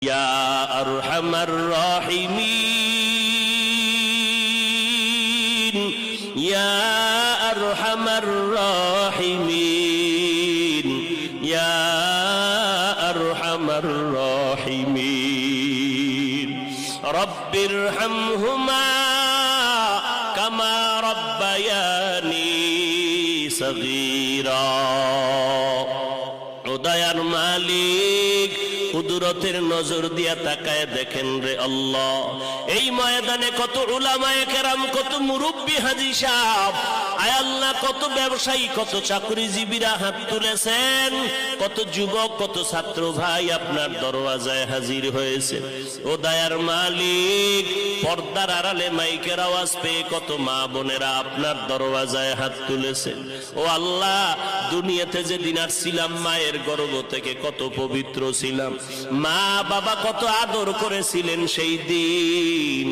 ইয়া আরহামার রাহিমিন ইয়া আরহামার রাহিমিন ইয়া আরহামার রাহিমিন রব্বিরহামহুমা কামা রব্বায়ানি সগীরা। ও দয়ার মালিক, কুদরতের নজর দিয়া তাকায় দেখেন রে আল্লাহ, এই ময়দানে কত উলামায়ে কেরাম, কত মুরব্বী হাজী সাহেব, আয় আল্লাহ, কত ব্যবসায়ী, কত চাকরিজীবীরা হাত তুলেছেন, কত যুবক, কত ছাত্র ভাই আপনার দরওয়াজায় হাজির হয়েছে। ও দয়ার মালিক, পর্দার আড়ালে মাইকের আওয়াজ পেয়ে কত মা বোনেরা আপনার দরওয়াজায় হাত তুলেছেন। ও আল্লাহ, দুনিয়াতে যেদিন আসছিলাম মায়ের গর্ভ থেকে কত পবিত্র ছিলাম, মা বাবা কত আদর করেছিলেন সেই দিন।